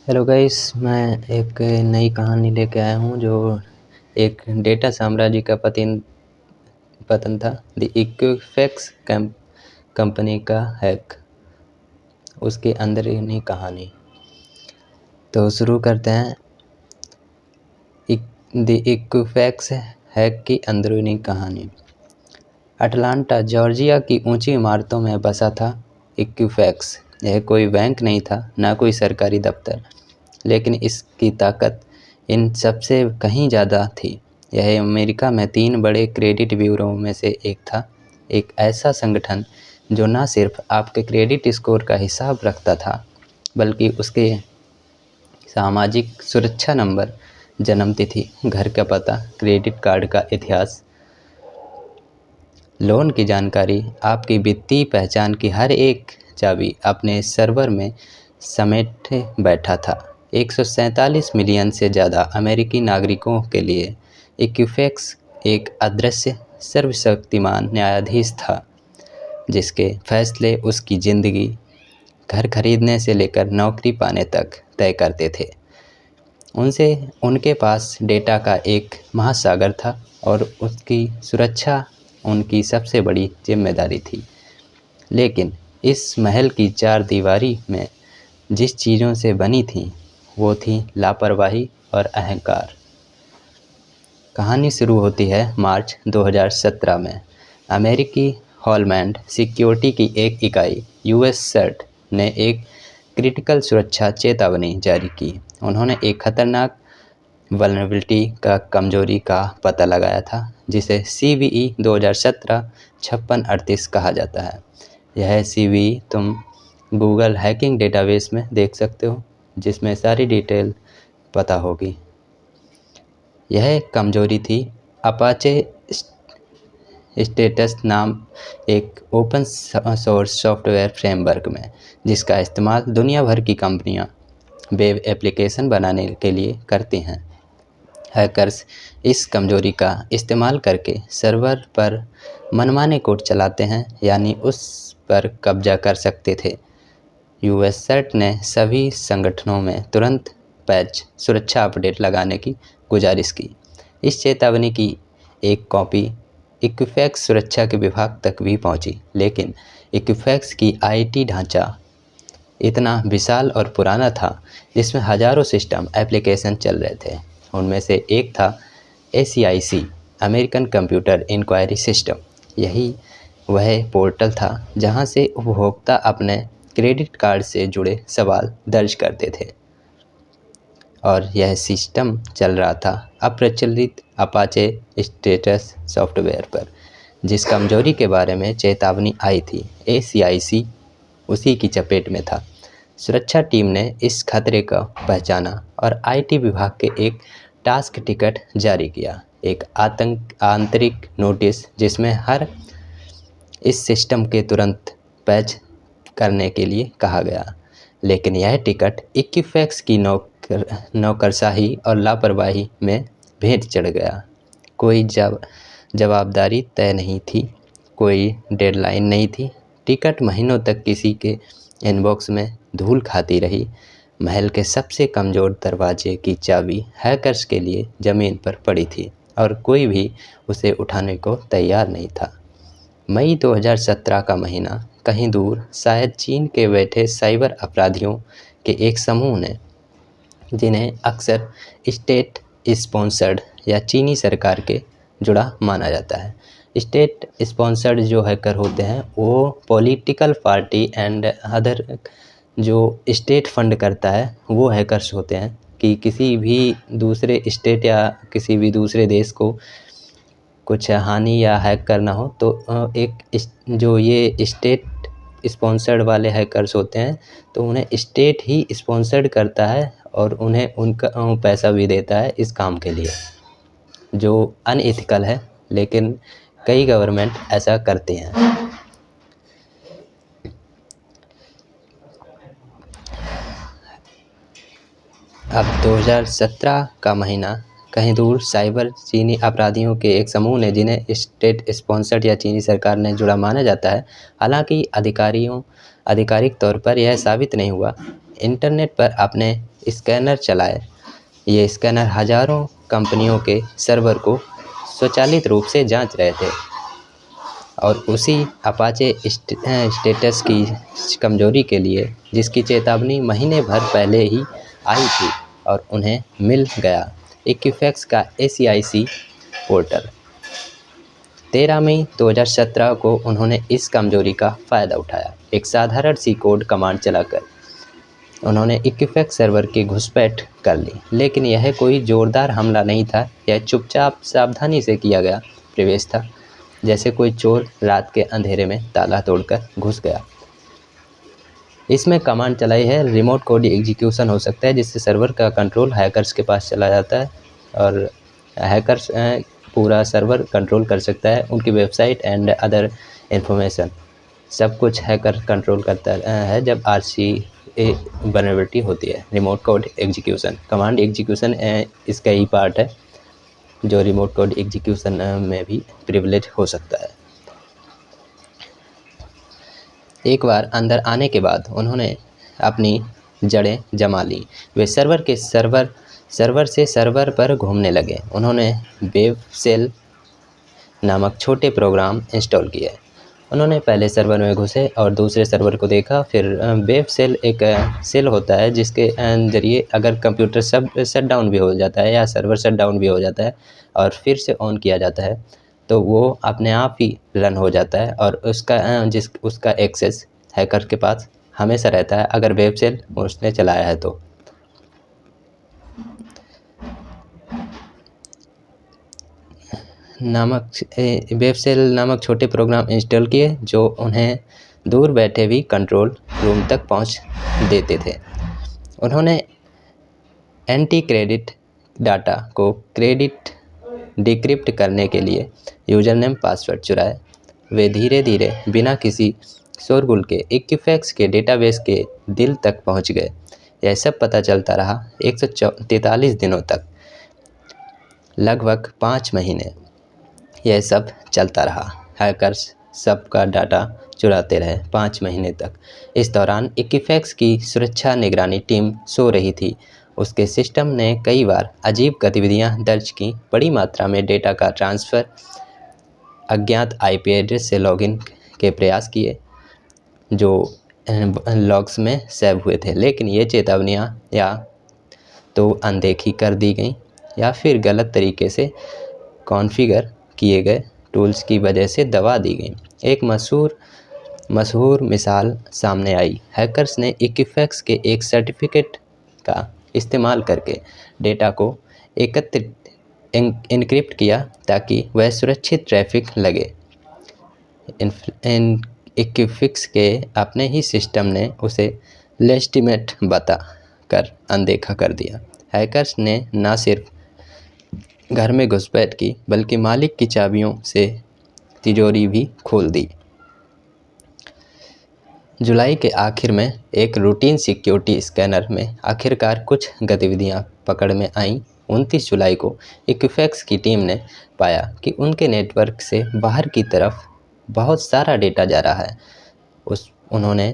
Hello guys, मैं एक नई कहानी लेके आया हूँ जो एक डेटा साम्राज्य का पतन था। द इक्विफैक्स कंपनी का हैक, उसके अंदरूनी कहानी। तो शुरू करते हैं। द इक्विफैक्स हैक की अंदरूनी कहानी। अटलांटा जॉर्जिया की ऊंची इमारतों में बसा था इक्विफैक्स। यह कोई बैंक नहीं था, ना कोई सरकारी दफ्तर, लेकिन इसकी ताकत इन सबसे कहीं ज़्यादा थी। यह अमेरिका में 3 बड़े क्रेडिट ब्यूरो में से एक था। एक ऐसा संगठन जो न सिर्फ आपके क्रेडिट स्कोर का हिसाब रखता था, बल्कि उसके सामाजिक सुरक्षा नंबर, जन्मतिथि, घर का पता, क्रेडिट कार्ड का इतिहास, लोन की जानकारी, आपकी वित्तीय पहचान की हर एक चाबी अपने सर्वर में समेटे बैठा था। 147 मिलियन से ज़्यादा अमेरिकी नागरिकों के लिए इक्विफैक्स एक अदृश्य सर्वशक्तिमान न्यायाधीश था, जिसके फैसले उसकी ज़िंदगी, घर खरीदने से लेकर नौकरी पाने तक तय करते थे। उनके पास डेटा का एक महासागर था और उसकी सुरक्षा उनकी सबसे बड़ी जिम्मेदारी थी। लेकिन इस महल की 4 दीवारी में जिस चीज़ों से बनी थी, वो थी लापरवाही और अहंकार। कहानी शुरू होती है मार्च 2017 में। अमेरिकी हॉलमैंड सिक्योरिटी की एक इकाई US सर्ट ने एक क्रिटिकल सुरक्षा चेतावनी जारी की। उन्होंने एक खतरनाक वल्नरेबिलिटी का कमजोरी का पता लगाया था, जिसे CVE 2017-5638 कहा जाता है। यह CVE तुम गूगल हैकिंग डेटाबेस में देख सकते हो, जिसमें सारी डिटेल पता होगी। यह कमजोरी थी अपाचे स्टेटस नाम एक ओपन सोर्स सॉफ्टवेयर फ्रेमवर्क में, जिसका इस्तेमाल दुनिया भर की कंपनियां वेब एप्लीकेशन बनाने के लिए करती हैं। हैकर्स इस कमजोरी का इस्तेमाल करके सर्वर पर मनमाने कोड चलाते हैं, यानी उस पर कब्जा कर सकते थे। US सर्ट ने सभी संगठनों में तुरंत पैच सुरक्षा अपडेट लगाने की गुजारिश की। इस चेतावनी की एक कॉपी इक्विफैक्स सुरक्षा के विभाग तक भी पहुंची, लेकिन इक्विफैक्स की IT ढांचा इतना विशाल और पुराना था, जिसमें हजारों सिस्टम एप्लीकेशन चल रहे थे। उनमें से एक था ACIC, American computer inquiry system. यही वह पोर्टल था जहां से उपभोक्ता अपने क्रेडिट कार्ड से जुड़े सवाल दर्ज करते थे, और यह सिस्टम चल रहा था अप्रचलित अपाचे स्टेटस सॉफ्टवेयर पर। जिस कमजोरी के बारे में चेतावनी आई थी, ACIC उसी की चपेट में था। सुरक्षा टीम ने इस खतरे को पहचाना और IT विभाग के एक टास्क टिकट जारी किया, एक आंतरिक नोटिस जिसमें हर इस सिस्टम के तुरंत पैच करने के लिए कहा गया। लेकिन यह टिकट इक्विफैक्स की नौकरशाही और लापरवाही में भेंट चढ़ गया। कोई जवाबदारी तय नहीं थी, कोई डेडलाइन नहीं थी। टिकट महीनों तक किसी के इनबॉक्स में धूल खाती रही। महल के सबसे कमज़ोर दरवाजे की चाबी हैकर्स के लिए ज़मीन पर पड़ी थी और कोई भी उसे उठाने को तैयार नहीं था। मई 2017 का महीना, कहीं दूर, शायद चीन के बैठे साइबर अपराधियों के एक समूह ने, जिन्हें अक्सर स्टेट स्पॉन्सर्ड या चीनी सरकार के जुड़ा माना जाता है। स्टेट स्पॉन्सर्ड जो हैकर होते हैं वो पॉलिटिकल पार्टी एंड अदर, जो स्टेट फंड करता है, वो हैकर्स होते हैं। कि किसी भी दूसरे स्टेट या किसी भी दूसरे देश को कुछ हानि या हैक करना हो तो जो ये स्टेट स्पॉन्सर्ड वाले हैकर्स होते हैं, तो उन्हें स्टेट ही स्पॉन्सर्ड करता है और उन्हें उनका पैसा भी देता है इस काम के लिए, जो अनएथिकल है, लेकिन कई गवर्नमेंट ऐसा करते हैं। अब 2017 का महीना, कहीं दूर, साइबर चीनी अपराधियों के एक समूह ने, जिन्हें स्टेट स्पॉन्सर्ड या चीनी सरकार ने जुड़ा माना जाता है, हालांकि आधिकारिक तौर पर यह साबित नहीं हुआ, इंटरनेट पर अपने स्कैनर चलाए। ये स्कैनर हजारों कंपनियों के सर्वर को स्वचालित रूप से जांच रहे थे और उसी अपाचे स्टेटस की कमजोरी के लिए जिसकी चेतावनी महीने भर पहले ही आई थी और उन्हें मिल गया इक्विफैक्स का ACIC पोर्टल। 13 मई 2017 को उन्होंने इस कमजोरी का फ़ायदा उठाया। एक साधारण सी कोड कमांड चलाकर उन्होंने इक्विफैक्स सर्वर की घुसपैठ कर ली, लेकिन यह कोई जोरदार हमला नहीं था। यह चुपचाप सावधानी से किया गया प्रवेश था, जैसे कोई चोर रात के अंधेरे में ताला तोड़कर घुस गया। इसमें कमांड चलाई है रिमोट कोड एग्जीक्यूशन हो सकता है, जिससे सर्वर का कंट्रोल हैकर्स के पास चला जाता है और हैकर्स पूरा सर्वर कंट्रोल कर सकता है। उनकी वेबसाइट एंड अदर इंफॉर्मेशन सब कुछ हैकर कंट्रोल करता है जब RCA वल्नरेबिलिटी होती है। Remote code execution, command execution इसका ही पार्ट है जो रिमोट कोड एग्जीक्यूशन में भी प्रिविलेज हो सकता है। एक बार अंदर आने के बाद उन्होंने अपनी जड़ें जमा लीं। वे सर्वर से सर्वर पर घूमने लगे। उन्होंने वेबसेल नामक छोटे प्रोग्राम इंस्टॉल किए। उन्होंने पहले सर्वर में घुसे और दूसरे सर्वर को देखा। फिर वेबसेल एक सेल होता है जिसके ज़रिए अगर कंप्यूटर शट डाउन भी हो जाता है या सर्वर शट डाउन भी हो जाता है और फिर से ऑन किया जाता है तो वो अपने आप ही रन हो जाता है और उसका एक्सेस हैकर के पास हमेशा रहता है अगर वेबसेल उसने चलाया है तो। वेबसेल नामक छोटे प्रोग्राम इंस्टॉल किए जो उन्हें दूर बैठे भी कंट्रोल रूम तक पहुंच देते थे। उन्होंने एंटी क्रेडिट डाटा को डिक्रिप्ट करने के लिए यूज़रनेम पासवर्ड चुराए। वे धीरे धीरे बिना किसी शोरगुल के इक्विफैक्स के डेटाबेस के दिल तक पहुंच गए। यह सब पता चलता रहा 143 दिनों तक, लगभग 5 महीने यह सब चलता रहा। हैकर्स सबका डाटा चुराते रहे 5 महीने तक। इस दौरान इक्विफैक्स की सुरक्षा निगरानी टीम सो रही थी। उसके सिस्टम ने कई बार अजीब गतिविधियां दर्ज की। बड़ी मात्रा में डेटा का ट्रांसफ़र, अज्ञात IP एड्रेस से लॉगिन के प्रयास किए जो लॉग्स में सेव हुए थे, लेकिन ये चेतावनियां या तो अनदेखी कर दी गई या फिर गलत तरीके से कॉन्फ़िगर किए गए टूल्स की वजह से दबा दी गई। एक मशहूर मिसाल सामने आई। हैकर्स ने इक्विफैक्स के एक सर्टिफिकेट का इस्तेमाल करके डेटा को एन्क्रिप्ट किया ताकि वह सुरक्षित ट्रैफिक लगे। इक्विफैक्स के अपने ही सिस्टम ने उसे लेजिटिमेट बता कर अनदेखा कर दिया। हैकर्स ने न सिर्फ घर में घुसपैठ की बल्कि मालिक की चाबियों से तिजोरी भी खोल दी। जुलाई के आखिर में एक रूटीन सिक्योरिटी स्कैनर में आखिरकार कुछ गतिविधियां पकड़ में आईं। 29 जुलाई को इक्विफैक्स की टीम ने पाया कि उनके नेटवर्क से बाहर की तरफ बहुत सारा डेटा जा रहा है। उन्होंने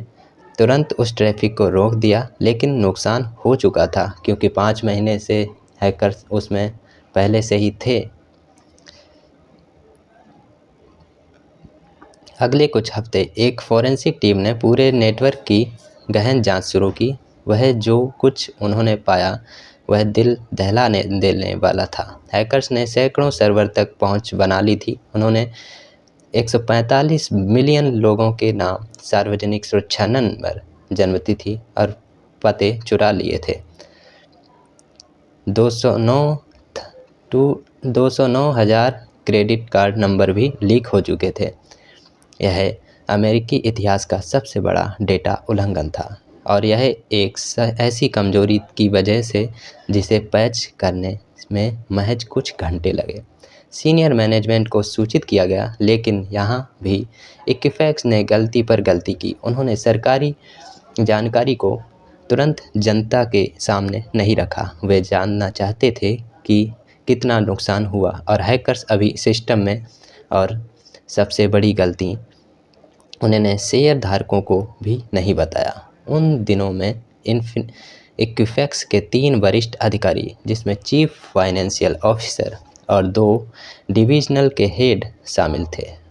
तुरंत उस ट्रैफिक को रोक दिया, लेकिन नुकसान हो चुका था क्योंकि 5 महीने से हैकर्स उसमें पहले से ही थे। अगले कुछ हफ्ते एक फॉरेंसिक टीम ने पूरे नेटवर्क की गहन जांच शुरू की। वह जो कुछ उन्होंने पाया वह दिल दहला देने वाला था। हैकर्स ने सैकड़ों सर्वर तक पहुंच बना ली थी। उन्होंने 145 मिलियन लोगों के नाम, सार्वजनिक सुरक्षा नंबर, जन्मतिथि और पते चुरा लिए थे। 209,000 क्रेडिट कार्ड नंबर भी लीक हो चुके थे। यह अमेरिकी इतिहास का सबसे बड़ा डेटा उल्लंघन था और यह एक ऐसी कमजोरी की वजह से जिसे पैच करने में महज कुछ घंटे लगे। सीनियर मैनेजमेंट को सूचित किया गया, लेकिन यहाँ भी इक्विफैक्स ने गलती पर गलती की। उन्होंने सरकारी जानकारी को तुरंत जनता के सामने नहीं रखा। वे जानना चाहते थे कि कितना नुकसान हुआ और हैकर्स अभी सिस्टम में। और सबसे बड़ी गलती, उन्होंने शेयर धारकों को भी नहीं बताया। उन दिनों में इक्विफैक्स के 3 वरिष्ठ अधिकारी, जिसमें चीफ फाइनेंशियल ऑफिसर और 2 डिविजनल के हेड शामिल थे,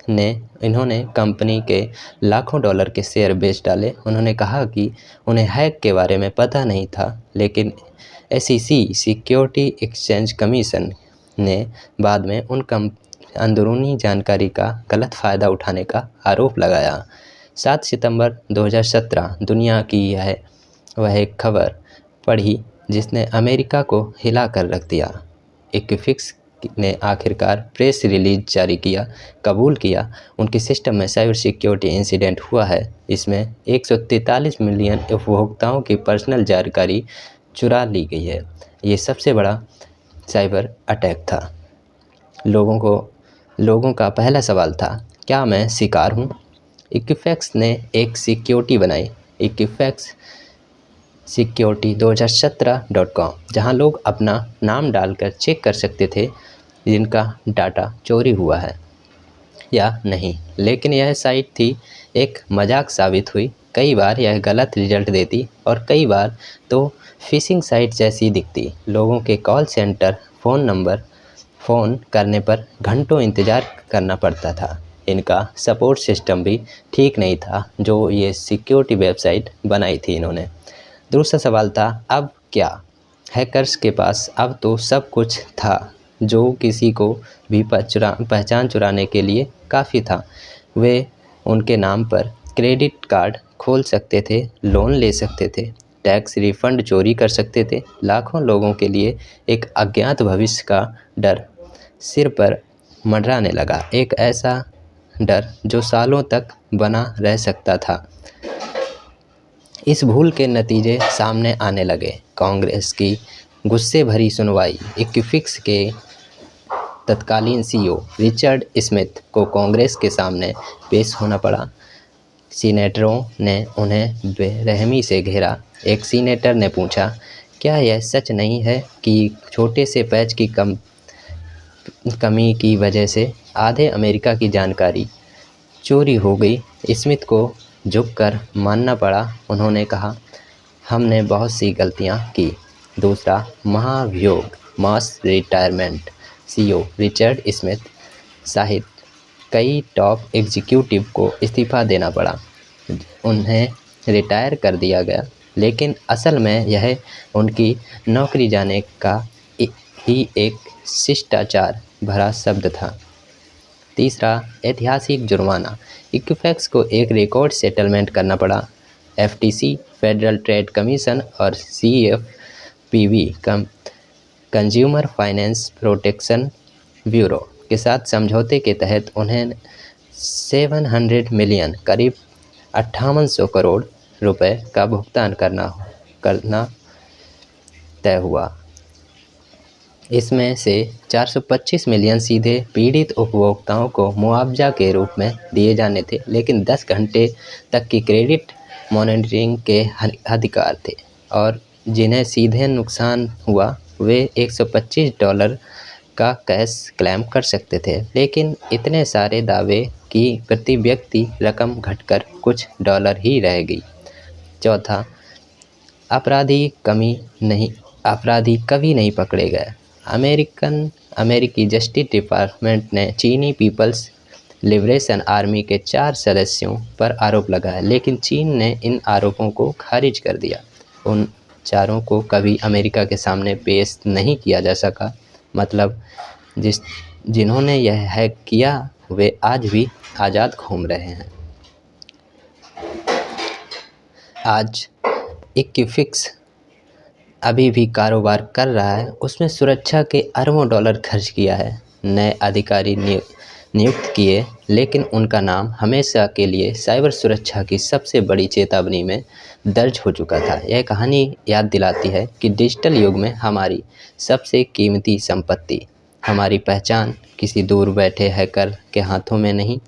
इन्होंने कंपनी के लाखों डॉलर के शेयर बेच डाले। उन्होंने कहा कि उन्हें हैक के बारे में पता नहीं था, लेकिन SEC सिक्योरिटी एक्सचेंज कमीशन ने बाद में अंदरूनी जानकारी का गलत फ़ायदा उठाने का आरोप लगाया। 7 सितंबर 2017 दुनिया की वह एक खबर पढ़ी जिसने अमेरिका को हिला कर रख दिया। इक्विफैक्स ने आखिरकार प्रेस रिलीज जारी किया, कबूल किया उनके सिस्टम में साइबर सिक्योरिटी इंसिडेंट हुआ है। इसमें 143 मिलियन उपभोक्ताओं की पर्सनल जानकारी चुरा ली गई है। ये सबसे बड़ा साइबर अटैक था। लोगों का पहला सवाल था, क्या मैं शिकार हूँ? इक्विफैक्स ने एक सिक्योरिटी बनाई, इक्विफैक्स सिक्योरिटी 2017.com, जहाँ लोग अपना नाम डालकर चेक कर सकते थे जिनका डाटा चोरी हुआ है या नहीं। लेकिन यह साइट थी एक मजाक साबित हुई। कई बार यह गलत रिजल्ट देती और कई बार तो फिशिंग साइट जैसी दिखती। लोगों के कॉल सेंटर फ़ोन करने पर घंटों इंतज़ार करना पड़ता था। इनका सपोर्ट सिस्टम भी ठीक नहीं था जो ये सिक्योरिटी वेबसाइट बनाई थी इन्होंने। दूसरा सवाल था, अब क्या? हैकर्स के पास अब तो सब कुछ था जो किसी को भी पहचान चुराने के लिए काफ़ी था। वे उनके नाम पर क्रेडिट कार्ड खोल सकते थे, लोन ले सकते थे, टैक्स रिफंड चोरी कर सकते थे। लाखों लोगों के लिए एक अज्ञात भविष्य का डर सिर पर मंडराने लगा, एक ऐसा डर जो सालों तक बना रह सकता था। इस भूल के नतीजे सामने आने लगे। कांग्रेस की गुस्से भरी सुनवाई। इक्विफैक्स के तत्कालीन CEO रिचर्ड स्मिथ को कांग्रेस के सामने पेश होना पड़ा। सीनेटरों ने उन्हें बेरहमी से घेरा। एक सीनेटर ने पूछा, क्या यह सच नहीं है कि छोटे से पैच की कमी की वजह से आधे अमेरिका की जानकारी चोरी हो गई? स्मिथ को झुककर मानना पड़ा। उन्होंने कहा, हमने बहुत सी गलतियां की। दूसरा महाभियोग, मास रिटायरमेंट। CEO रिचर्ड स्मिथ सहित कई टॉप एग्जीक्यूटिव को इस्तीफा देना पड़ा। उन्हें रिटायर कर दिया गया, लेकिन असल में यह उनकी नौकरी जाने का ही एक शिष्टाचार भरा शब्द था। तीसरा ऐतिहासिक जुर्माना। इक्विफैक्स को एक रिकॉर्ड सेटलमेंट करना पड़ा। FTC फेडरल ट्रेड कमीशन और CFPB consumer finance protection bureau के साथ समझौते के तहत उन्हें 700 मिलियन करीब 5800 करोड़ रुपए का भुगतान करना तय हुआ। इसमें से 425 मिलियन सीधे पीड़ित उपभोक्ताओं को मुआवजा के रूप में दिए जाने थे, लेकिन 10 घंटे तक की क्रेडिट मॉनिटरिंग के अधिकार थे, और जिन्हें सीधे नुकसान हुआ वे $125 का कैश क्लेम कर सकते थे। लेकिन इतने सारे दावे कि प्रति व्यक्ति रकम घटकर कुछ डॉलर ही रह गई। चौथा, अपराधी कभी नहीं पकड़े गए। अमेरिकी जस्टिस डिपार्टमेंट ने चीनी पीपल्स लिबरेशन आर्मी के 4 सदस्यों पर आरोप लगाया, लेकिन चीन ने इन आरोपों को खारिज कर दिया। उन चारों को कभी अमेरिका के सामने पेश नहीं किया जा सका। मतलब जिन्होंने यह हैक किया वे आज भी आज़ाद घूम रहे हैं। आज इक्विफैक्स अभी भी कारोबार कर रहा है। उसमें सुरक्षा के अरबों डॉलर खर्च किया है, नए अधिकारी नियुक्त किए, लेकिन उनका नाम हमेशा के लिए साइबर सुरक्षा की सबसे बड़ी चेतावनी में दर्ज हो चुका था। यह कहानी याद दिलाती है कि डिजिटल युग में हमारी सबसे कीमती संपत्ति, हमारी पहचान किसी दूर बैठे हैकर के हाथों में नहीं,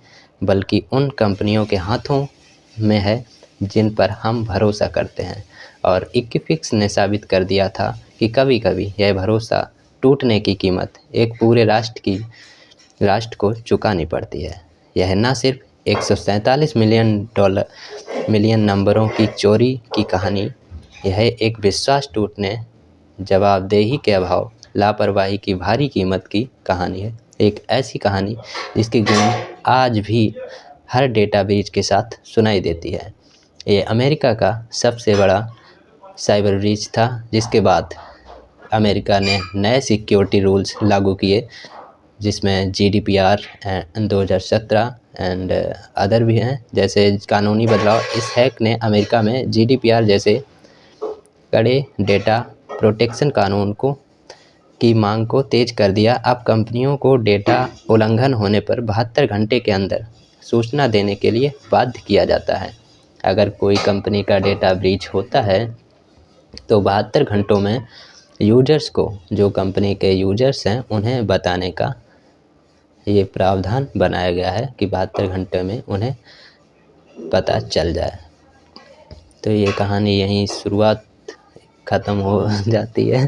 बल्कि उन कंपनियों के हाथों में है जिन पर हम भरोसा करते हैं। और इक्विफैक्स ने साबित कर दिया था कि कभी-कभी यह भरोसा टूटने की कीमत एक पूरे राष्ट्र को चुकानी पड़ती है। यह न सिर्फ 147 मिलियन नंबरों की चोरी की कहानी यह एक विश्वास टूटने, जवाबदेही के अभाव, लापरवाही की भारी कीमत की कहानी है। एक ऐसी कहानी जिसकी गूंज आज भी हर डेटा ब्रीच के साथ सुनाई देती है। ये अमेरिका का सबसे बड़ा साइबर ब्रीच था, जिसके बाद अमेरिका ने नए सिक्योरिटी रूल्स लागू किए, जिसमें GDPR 2017 एंड अदर भी हैं जैसे कानूनी बदलाव। इस हैक ने अमेरिका में GDPR जैसे कड़े डेटा प्रोटेक्शन कानून को की मांग को तेज कर दिया। अब कंपनियों को डेटा उल्लंघन होने पर 72 घंटे के अंदर सूचना देने के लिए बाध्य किया जाता है। अगर कोई कंपनी का डेटा ब्रीच होता है तो 72 घंटों में यूजर्स को, जो कंपनी के यूजर्स हैं, उन्हें बताने का ये प्रावधान बनाया गया है कि 72 घंटे में उन्हें पता चल जाए। तो ये कहानी यहीं शुरुआत ख़त्म हो जाती है।